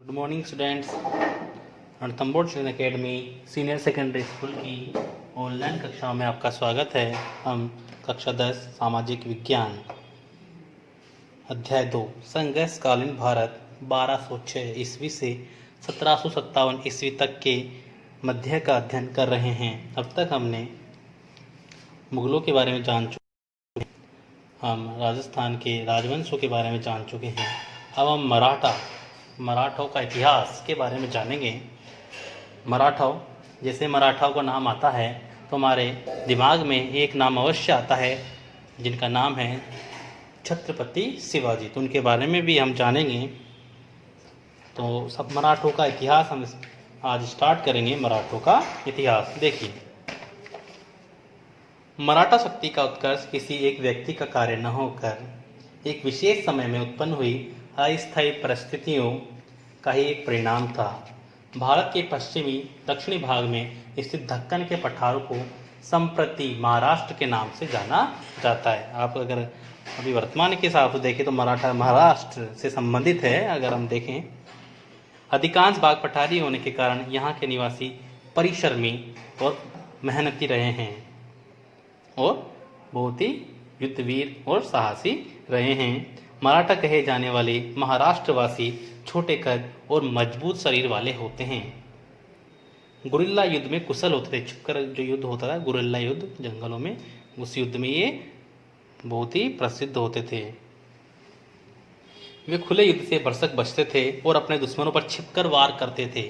Good morning students. Ranthambore children academy senior secondary school की online कक्षाओं में आपका स्वागत है। हम कक्षा 10 सामाजिक विज्ञान अध्याय 2 संघर्षकालीन भारत 1206 ईस्वी से 1757 ईस्वी तक के मध्य का अध्ययन कर रहे हैं। अब तक हमने मुगलों के बारे में जान चुके, हम राजस्थान के राजवंशों के बारे में जान चुके हैं। अब हम मराठों का इतिहास के बारे में जानेंगे। जैसे मराठाओं का नाम आता है तो हमारे दिमाग में एक नाम अवश्य आता है जिनका नाम है छत्रपति शिवाजी। तो उनके बारे में भी हम जानेंगे। तो सब मराठों का इतिहास हम आज स्टार्ट करेंगे। मराठों का इतिहास देखिए, मराठा शक्ति का उत्कर्ष किसी एक व्यक्ति का कार्य न होकर एक विशेष समय में उत्पन्न हुई अस्थायी परिस्थितियों का ही एक परिणाम था। भारत के पश्चिमी दक्षिणी भाग में स्थित दक्कन के पठारों को संप्रति महाराष्ट्र के नाम से जाना जाता है। आप अगर अभी वर्तमान के हिसाब से देखें तो मराठा महाराष्ट्र से संबंधित है। अगर हम देखें, अधिकांश भाग पठारी होने के कारण यहाँ के निवासी परिश्रमी और मेहनती रहे हैं और बहुत ही युद्धवीर और साहसी रहे हैं। मराठा कहे जाने वाले महाराष्ट्रवासी छोटे कद और मजबूत शरीर वाले होते हैं। गुरिल्ला युद्ध में कुशल होते थे। छुपकर जो युद्ध होता था, गुरिल्ला युद्ध जंगलों में, उस युद्ध में ये बहुत ही प्रसिद्ध होते थे। वे खुले युद्ध से भरसक बचते थे और अपने दुश्मनों पर छिपकर वार करते थे।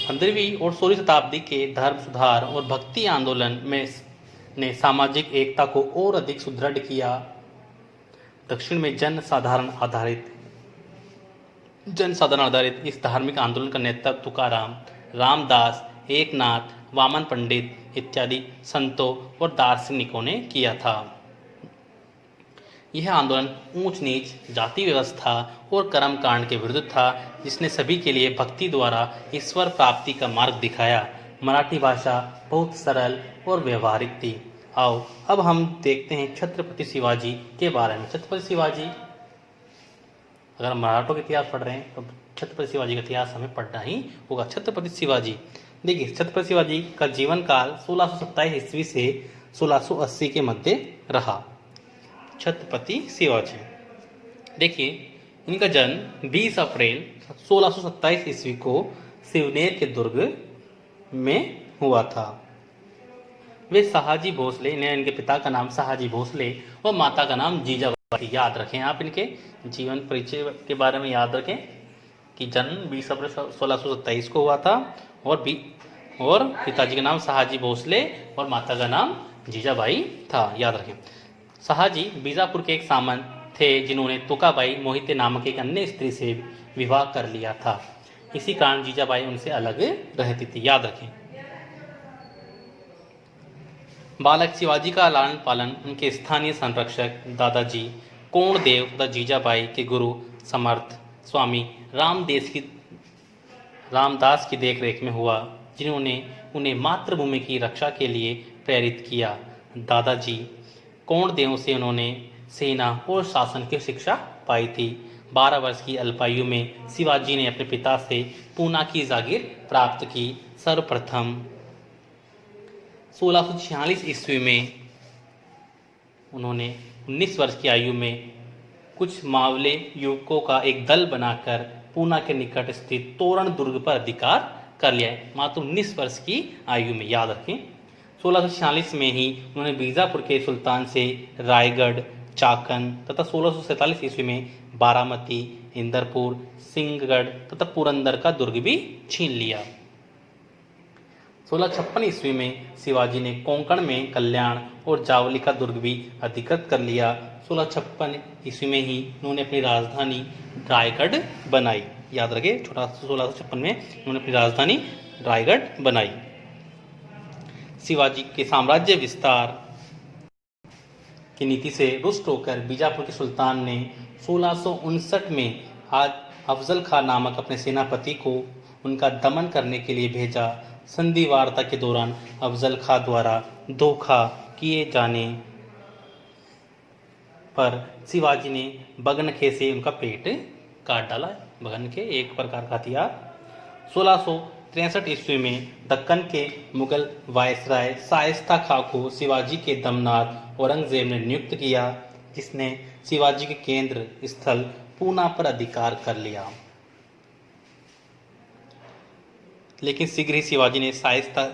15वीं और 16वीं शताब्दी के धर्म सुधार और भक्ति आंदोलन में ने सामाजिक एकता को और अधिक सुदृढ़ किया। दक्षिण में जन साधारण आधारित इस धार्मिक आंदोलन का नेतृत्व तुकाराम, रामदास, एकनाथ, वामन पंडित इत्यादि संतों और दार्शनिकों ने किया था। यह आंदोलन ऊंच नीच, जाति व्यवस्था और कर्म कांड के विरुद्ध था, जिसने सभी के लिए भक्ति द्वारा ईश्वर प्राप्ति का मार्ग दिखाया। मराठी भाषा बहुत सरल और व्यवहारिक थी। आओ अब हम देखते हैं छत्रपति शिवाजी के बारे में। छत्रपति शिवाजी, अगर हम मराठों का इतिहास पढ़ रहे हैं तो छत्रपति शिवाजी का इतिहास हमें पढ़ना ही होगा। छत्रपति शिवाजी, देखिए छत्रपति शिवाजी का जीवन काल 1627 ईस्वी से 1680 के मध्य रहा। छत्रपति शिवाजी, देखिए इनका जन्म 20 अप्रैल 1627 ईस्वी को सिवनेर के दुर्ग में हुआ था। वे शाहजी भोसले, इनके पिता का नाम शाहजी भोसले और माता का नाम जीजाबाई। याद रखें, आप इनके जीवन परिचय के बारे में याद रखें कि जन्म 20 अप्रैल 1627 को हुआ था और पिताजी का नाम शाहजी भोसले और माता का नाम जीजाबाई था। याद रखें। शाहजी बीजापुर के एक सामंत थे जिन्होंने तुकाबाई मोहिते नामक एक अन्य स्त्री से विवाह कर लिया था। इसी कारण जीजाबाई उनसे अलग रहती थी। याद रखें। बालक शिवाजी का लालन पालन उनके स्थानीय संरक्षक दादाजी कोणदेव तथा जीजाबाई के गुरु समर्थ स्वामी रामदास की देखरेख में हुआ, जिन्होंने उन्हें मातृभूमि की रक्षा के लिए प्रेरित किया। दादाजी कोणदेव से उन्होंने सेना और शासन की शिक्षा पाई थी। 12 वर्ष की अल्पायु में शिवाजी ने अपने पिता से पूना की जागीर प्राप्त की। सर्वप्रथम 1646 ईस्वी में उन्होंने 19 वर्ष की आयु में कुछ मावले युवकों का एक दल बनाकर पूना के निकट स्थित तोरण दुर्ग पर अधिकार कर लिया है। मात्र 19 वर्ष की आयु में। याद रखें। 1646 में ही उन्होंने बीजापुर के सुल्तान से रायगढ़, चाकन तथा 1647 ईस्वी में बारामती, इंदरपुर, सिंहगढ़ तथा पुरंदर का दुर्ग भी छीन लिया। 1656 ईस्वी में शिवाजी ने कोंकण में कल्याण और जावली का दुर्ग भी अधिकृत कर लिया। 1656 ईस्वी में ही उन्होंने अपनी राजधानी रायगढ़ बनाई। याद रखें, 1656 में उन्होंने अपनी राजधानी रायगढ़ बनाई। शिवाजी के साम्राज्य विस्तार की नीति से रुष्ट होकर बीजापुर के सुल्तान ने 1659 में अफजल खां नामक अपने सेनापति को उनका दमन करने के लिए भेजा। संधि वार्ता के दौरान अफजल खां द्वारा धोखा किए जाने पर शिवाजी ने बगनखे से उनका पेट काट डाला भगन के, एक प्रकार का हथियार। 1663 ईस्वी में दक्कन के मुगल वायसराय शाइस्ता खां को शिवाजी के दमनाथ औरंगजेब ने नियुक्त किया, जिसने शिवाजी के केंद्र स्थल पूना पर अधिकार कर लिया। लेकिन शीघ्र ही शिवाजी ने शाइस्ता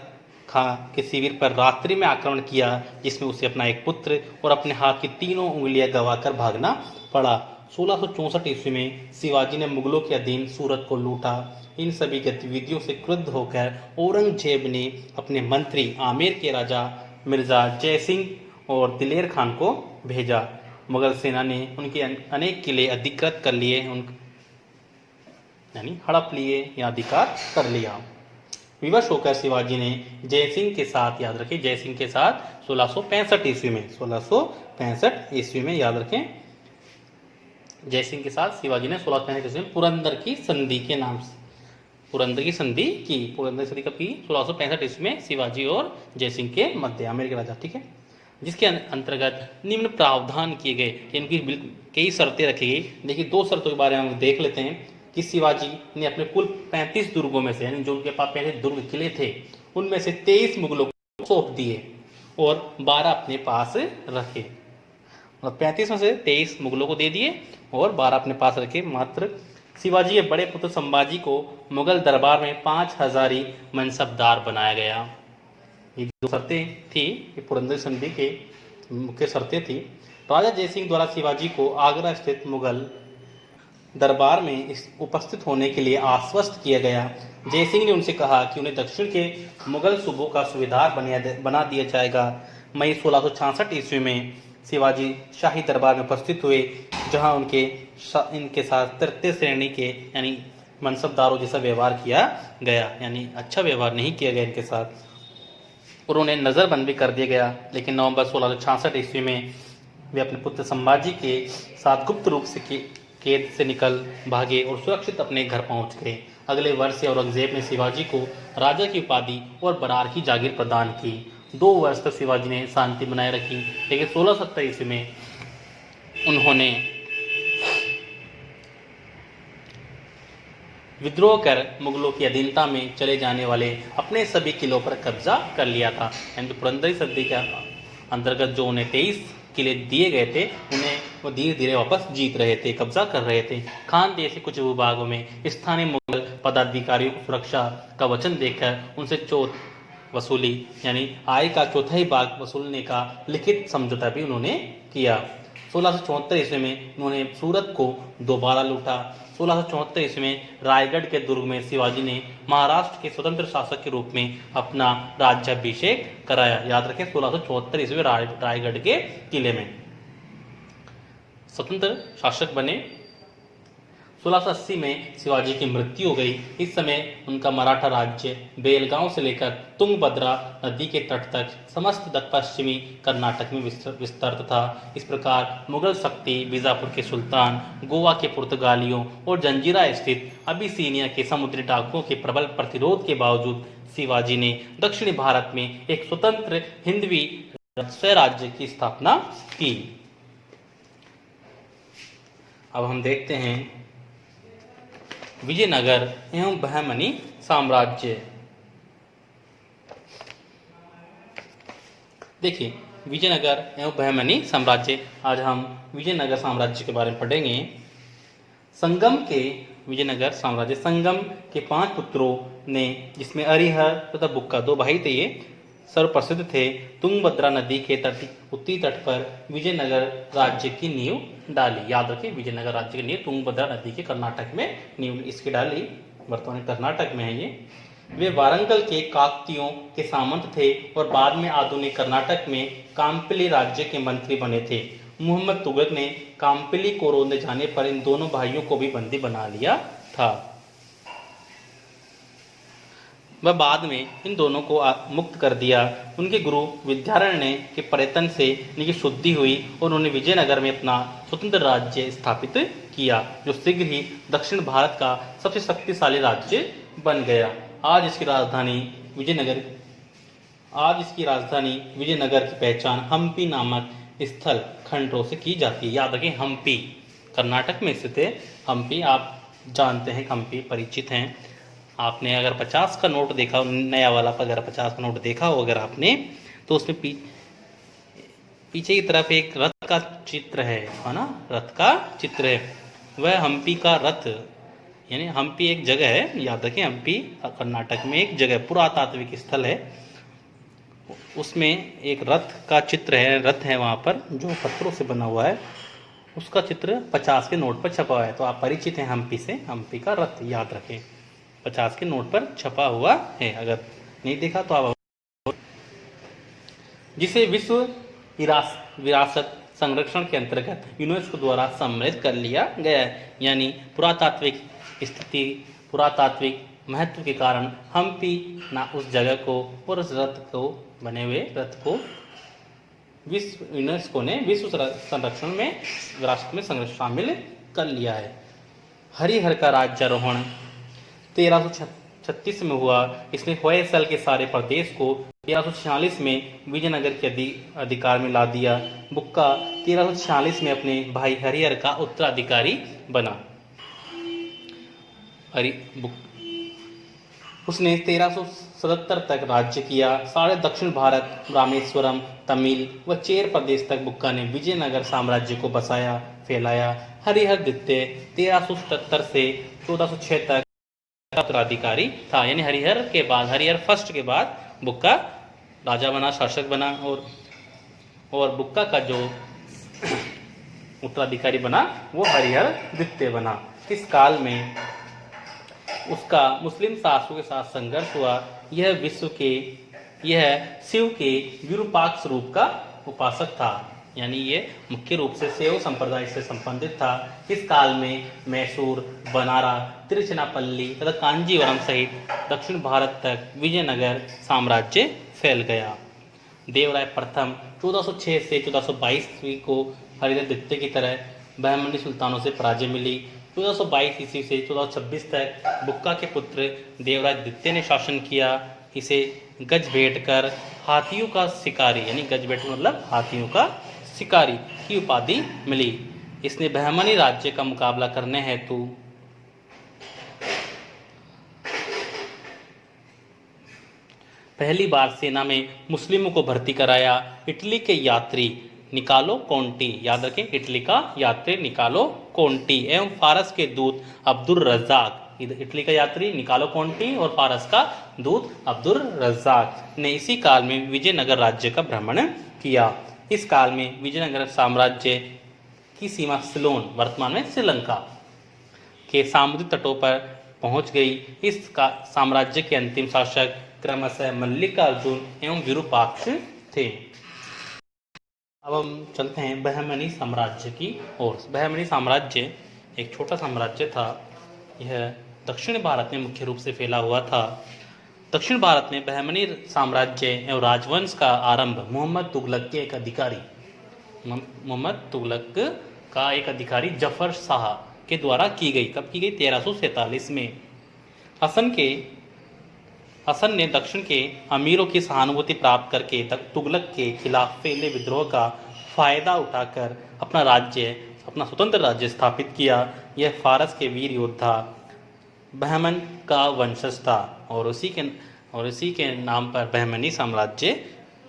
खां के शिविर पर रात्रि में आक्रमण किया, जिसमें उसे अपना एक पुत्र और अपने हाथ की तीनों उंगलियां गंवाकर भागना पड़ा। 1664 ईस्वी में शिवाजी ने मुगलों के अधीन सूरत को लूटा। इन सभी गतिविधियों से क्रुद्ध होकर औरंगजेब ने अपने मंत्री आमेर के राजा मिर्जा जयसिंह और दिलेर खान को भेजा। मुगल सेना ने उनके अनेक किले अधिकृत कर लिए, यानी हड़प लिए या अधिकार कर लिया। विवश होकर शिवाजी ने जयसिंह के साथ, याद रखें जयसिंह के साथ 1665 ईस्वी में याद रखें, जयसिंह के साथ शिवाजी ने 1665 ईस्वी में पुरंदर की संधि के नाम से पुरंदर की संधि की। पुरंदर की संधि कब की? 1665 ईस्वी में शिवाजी और जयसिंह के मध्य, आमेर के राजा, ठीक है, जिसके अंतर्गत निम्न प्रावधान किए गए, इनकी कई शर्तें रखी गई। देखिए 2 शर्तों के बारे में हम देख लेते हैं कि शिवाजी ने अपने कुल 35 दुर्गों में से, यानी जो उनके पास पहले दुर्ग किले थे, उनमें से 23 मुगलों को सौंप दिए और 12 अपने पास रखे। मतलब 35 में से 23 मुगलों को दे दिए और 12 अपने पास रखे। मात्र शिवाजी के बड़े पुत्र संभाजी को मुगल दरबार में 5000 मनसबदार बनाया गया। ये 2 शर्तें थी, ये पुरंदर संधि के मुख्य शर्तें थी। राजा जयसिंह द्वारा शिवाजी को आगरा स्थित मुगल दरबार में उपस्थित होने के लिए आश्वस्त किया गया। जयसिंह ने उनसे कहा कि उन्हें दक्षिण के मुगल सूबों का सुबेदार बना दिया जाएगा। मई 1666 ईस्वी में शिवाजी शाही दरबार में उपस्थित हुए, जहां इनके साथ तृतीय श्रेणी के यानी मनसबदारों जैसा व्यवहार किया गया, यानी अच्छा व्यवहार नहीं किया गया इनके साथ, और उन्हें नज़रबंद भी कर दिया गया। लेकिन नवंबर 1666 ईस्वी में वे अपने पुत्र संभाजी के साथ गुप्त रूप से कैद से निकल भागे और सुरक्षित अपने घर पहुंच गए। अगले वर्ष औरंगजेब ने शिवाजी को राजा की उपाधि और बरार की जागीर प्रदान की। 2 वर्ष तक शिवाजी ने शांति बनाए रखी, लेकिन 1670 ईस्वी में उन्होंने विद्रोह कर मुगलों की अधीनता में चले जाने वाले अपने सभी किलों पर कब्जा कर लिया था। यानी पुरंदर संधि के अंतर्गत जो उन्हें 23 किले दिए गए थे, उन्हें वो धीरे धीरे वापस जीत रहे थे, कब्जा कर रहे थे। खानदेश के कुछ विभागों में स्थानीय मुगल पदाधिकारियों को सुरक्षा का वचन देकर उनसे चौथ वसूली, यानी आय का चौथाई भाग वसूलने का लिखित समझौता भी उन्होंने किया। 1674 ईस्वी में उन्होंने सूरत को दोबारा लूटा। 1674 ईस्वी में रायगढ़ के दुर्ग में शिवाजी ने महाराष्ट्र के स्वतंत्र शासक के रूप में अपना राज्याभिषेक कराया। याद रखें 1674 ईस्वी में रायगढ़ के किले में स्वतंत्र शासक बने। 1680 में शिवाजी की मृत्यु हो गई। इस समय उनका मराठा राज्य बेलगांव से लेकर तुंगभद्रा नदी के तट तक समस्त पश्चिमी कर्नाटक में विस्तृत था। इस प्रकार मुगल शक्ति बीजापुर के सुल्तान, गोवा के पुर्तगालियों और जंजीरा स्थित अबिसीनिया के समुद्री डाकुओं के प्रबल प्रतिरोध के बावजूद शिवाजी ने दक्षिणी भारत में एक स्वतंत्र हिंदवी स्वराज्य की स्थापना की। अब हम देखते हैं विजयनगर एवं बहमनी साम्राज्य। देखिए विजयनगर एवं बहमनी साम्राज्य, आज हम विजयनगर साम्राज्य के बारे में पढ़ेंगे। संगम के विजयनगर साम्राज्य, संगम के 5 पुत्रों ने, जिसमें अरिहर तथा बुक्का 2 भाई थे, ये सर्वप्रसिद्ध थे। तुंगभद्रा नदी के उत्तरी तट पर विजयनगर राज्य की नींव डाली। याद रखें विजयनगर राज्य की नींव तुंगभद्रा नदी के कर्नाटक में नींव इसकी डाली, वर्तमान कर्नाटक में है ये। वे वारंगल के काकतियों के सामंत थे और बाद में आधुनिक कर्नाटक में काम्पिली राज्य के मंत्री बने थे। मुहम्मद तुगलक ने काम्पिली को रोंदे जाने पर इन दोनों भाइयों को भी बंदी बना लिया था। वह बाद में इन दोनों को मुक्त कर दिया। उनके गुरु विद्यारण्य के प्रयत्न से इनकी शुद्धि हुई और उन्होंने विजयनगर में अपना स्वतंत्र राज्य स्थापित किया, जो शीघ्र ही दक्षिण भारत का सबसे शक्तिशाली राज्य बन गया। आज इसकी राजधानी विजयनगर की पहचान हम्पी नामक स्थल खंडरों से की जाती है। याद रखें हम्पी, कर्नाटक में स्थित है हम्पी। आप जानते हैं, हम्पी परिचित हैं। आपने अगर 50 का नोट देखा हो, नया वाला अगर 50 का नोट देखा हो अगर आपने, तो उसमें पीछे की तरफ एक रथ का चित्र है ना, रथ का चित्र है। वह हम्पी का रथ, यानी हम्पी एक जगह है, याद रखें, हम्पी कर्नाटक में एक जगह पुरातात्विक स्थल है। उसमें एक रथ का चित्र है, रथ है वहाँ पर जो पत्थरों से बना हुआ है। उसका चित्र 50 के नोट पर छपा हुआ है। तो आप परिचित हैं हम्पी से, हम्पी का रथ याद रखें, 50 के नोट पर छपा हुआ है। अगर नहीं देखा तो आप, जिसे विश्व विरासत संरक्षण के अंतर्गत यूनेस्को द्वारा सम्मिलित कर लिया गया है। यानी पुरातात्विक स्थिति, पुरातात्विक महत्व के कारण हम्पी ना उस जगह को और उस रथ को, बने हुए रथ को विश्व यूनेस्को ने विश्व संरक्षण में, विरासत में संरक्षण शामिल कर लिया है। हरिहर का राज्यारोहण 1336 में हुआ। इसने होयसल के सारे प्रदेश को 1346 में विजयनगर के अधिकार में ला दिया। बुक्का 1346 में अपने भाई हरिहर का उत्तराधिकारी बना। उसने 1377 तक राज्य किया। सारे दक्षिण भारत, रामेश्वरम, तमिल व चेर प्रदेश तक बुक्का ने विजयनगर साम्राज्य को बसाया, फैलाया। हरिहर द्वितीय 1377 से 1406 तक उत्तराधिकारी था। यानी हरिहर के बाद, हरिहर फर्स्ट के बाद बुक्का राजा बना, शासक बना, और बुक्का का जो उत्तराधिकारी बना वो हरिहर द्वितीय बना। इस काल में उसका मुस्लिम शासकों के साथ संघर्ष हुआ। यह शिव के विरूपाक्ष रूप का उपासक था, यानी ये मुख्य रूप से शैव संप्रदाय से संबंधित था। इस काल में मैसूर, बनारा, तिरुचिरापल्ली तथा कांजीवरम सहित दक्षिण भारत तक विजयनगर साम्राज्य फैल गया। देवराय प्रथम 1406 से 1422 ईस्वी को हरिहर द्वितीय की तरह बहमनी सुल्तानों से पराजय मिली। 1422 ईस्वी से 1426 तक बुक्का के पुत्र देवराय द्वितीय ने शासन किया। इसे गजभेट कर हाथियों का शिकारी, यानी गजभेट मतलब हाथियों का शिकारी की उपाधि मिली। इसने बहमनी राज्य का मुकाबला करने हेतु पहली बार सेना में मुस्लिमों को भर्ती कराया। इटली के यात्री निकालो कोंटी, याद रखें, इटली का यात्री निकालो कोंटी एवं फारस के दूत अब्दुल रज्जाक, इटली का यात्री निकालो कोंटी और फारस का दूत अब्दुल रज्जाक ने इसी काल में विजयनगर राज्य का भ्रमण किया। इस काल में विजयनगर साम्राज्य की सीमा सिलोन, वर्तमान में श्रीलंका, के समुद्री तटों पर पहुंच गई। इस साम्राज्य के अंतिम शासक क्रमशः मल्लिकार्जुन एवं विरूपाक्ष थे। अब हम चलते हैं बहमनी साम्राज्य की ओर। बहमनी साम्राज्य एक छोटा साम्राज्य था। यह दक्षिण भारत में मुख्य रूप से फैला हुआ था। दक्षिण भारत में बहमनी साम्राज्य एवं राजवंश का आरंभ मोहम्मद तुगलक के एक अधिकारी जफर शाह के द्वारा की गई। कब की गई? 1347 में। हसन ने दक्षिण के अमीरों की सहानुभूति प्राप्त करके तुगलक के खिलाफ फैले विद्रोह का फायदा उठाकर अपना स्वतंत्र राज्य स्थापित किया। यह फारस के वीर योद्धा बहमन का वंशज था और उसी के नाम पर बहमनी साम्राज्य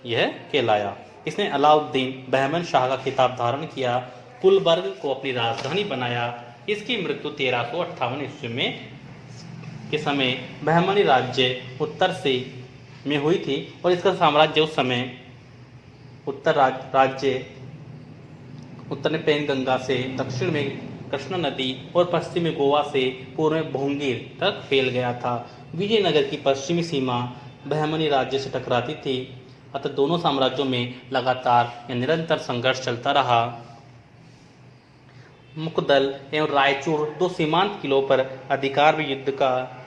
यह कहलाया। इसने अलाउद्दीन बहमन शाह का खिताब धारण किया, गुलबर्ग को अपनी राजधानी बनाया। इसकी मृत्यु 1358 ईस्वी में के समय बहमनी राज्य उत्तर में हुई थी और इसका साम्राज्य उस समय उत्तर में पेनगंगा से, दक्षिण में कृष्णा नदी और पश्चिम में गोवा से पूर्व में भोंगीर तक फैल गया था। विजयनगर की पश्चिमी सीमा बहमनी राज्य से टकराती थी, अतः दोनों साम्राज्यों में लगातार या निरंतर संघर्ष चलता रहा। मुकदल एवं रायचूर दो सीमांत किलों पर अधिकार में युद्ध का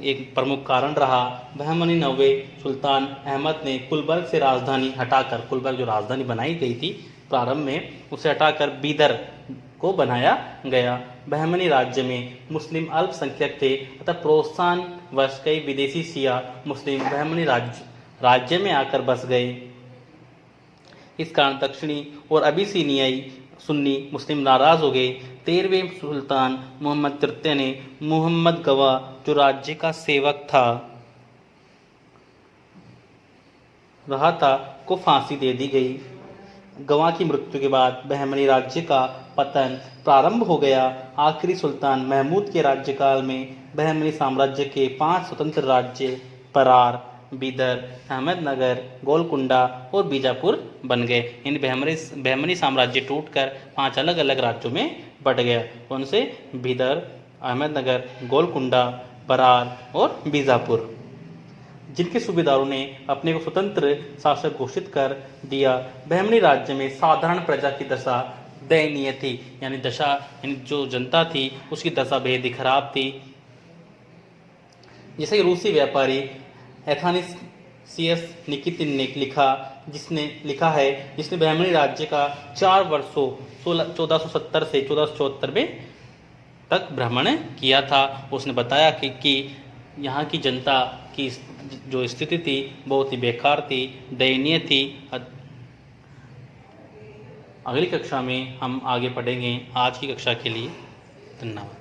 एक प्रमुख कारण रहा। बहमनी नवे सुल्तान अहमद ने गुलबर्ग से राजधानी हटाकर, गुलबर्ग जो राजधानी बनाई गई थी प्रारंभ में, उसे हटाकर बीदर को बनाया गया। बहमनी राज्य में मुस्लिम अल्पसंख्यक थे अतः प्रोत्साहन वश कई विदेशी शिया मुस्लिम बहमनी राज्य में आकर बस गए। इस कारण दक्षिणी और अबिसिनियाई सुन्नी मुस्लिम नाराज हो गए। 13वें सुल्तान मोहम्मद तृतीय ने मोहम्मद गवा जो राज्य का सेवक रहा था को फांसी दे दी गई। गवा की मृत्यु के बाद बहमनी राज्य का पतन प्रारंभ हो गया। आखिरी सुल्तान महमूद के राज्यकाल में बहमनी साम्राज्य के 5 स्वतंत्र राज्य परार, बीदर, अहमदनगर, गोलकुंडा और बीजापुर बन गए। इन बहमनी साम्राज्य टूटकर 5 अलग अलग राज्यों में बट गया। कौन से? बीदर, अहमदनगर, गोलकुंडा, परार और बीजापुर, जिनके सूबेदारों ने अपने को स्वतंत्र शासक घोषित कर दिया। बहमनी राज्य में साधारण प्रजा की दशा दयनीय थी, यानी जो जनता थी उसकी दशा बेहद ही खराब थी। जैसे कि रूसी व्यापारी एथानासियस निकितिन ने जिसने बहमनी राज्य का 4 वर्षों 1470 से 1474 में तक भ्रमण किया था। उसने बताया कि यहाँ की जनता की जो स्थिति थी बहुत ही बेकार थी, दयनीय थी। अगली कक्षा में हम आगे पढ़ेंगे। आज की कक्षा के लिए धन्यवाद।